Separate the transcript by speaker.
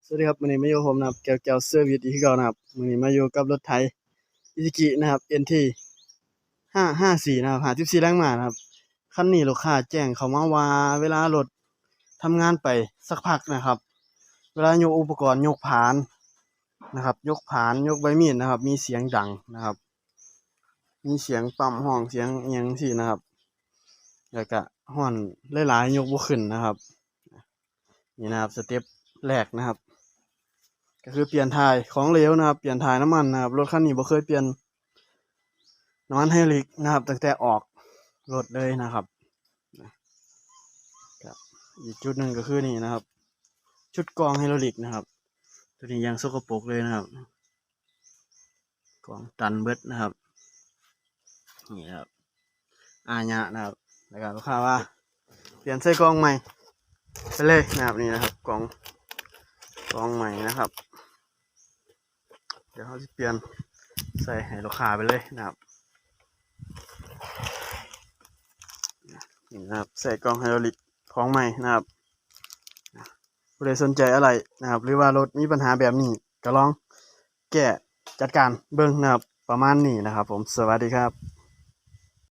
Speaker 1: สวัสดีครับวันนี้มาอยู่ผมนะครับแก้วเซอร์วิสอีกคือเก่านะครับวันนี้มาอยู่กับรถไถอิซิกินะครับ NT 554นะครับ54แรงม้านะครับคันนี้ลูกค้าแจ้งเข้ามาว่าเวลารถทำงานไปสักพักนะครับเวลายกอุปกรณ์ยกผานนะครับยกผานยกใบมีดนะครับมีเสียงดังนะครับมีเสียงปั๊มห้องเสียงอิหยังจั่งซี้นะครับแล้วก็ฮ้อนหลายๆยกบ่ขึ้นนะครับนี่นะครับสเต็ปแรกนะครับก็คือเปลี่ยนถ่ายของเหลวนะครับเปลี่ยนถ่ายน้ำมันนะครับรถคันนี้บ่เคยเปลี่ยนน้ำมันไฮดรอลิกนะครับตั้งแต่ออกรถเลยนะครับครับอีกจุดหนึ่งก็คือนี่นะครับชุดกรองไฮดรอลิกนะครับตัวนี้ยังสกปรกเลยนะครับกรองตันเบิดนะครับนี่ครับอาญะนะครับแล้วก็ลูกค้าว่าเปลี่ยนใส่กรองใหม่ไปเลยนะครับนี่นะครับกรองใหม่นะครับเดี๋ยวเขาจะเปลี่ยนใส่ให้ลูกค้าไปเลยนะครับนี่นะครับใส่กรองไฮดรอลิกของใหม่นะครับผู้ใดสนใจอะไรนะครับหรือว่ารถมีปัญหาแบบนี้ก็ลองแก้จัดการเบิ่งนะครับประมาณนี้นะครับผมสวัสดีครับ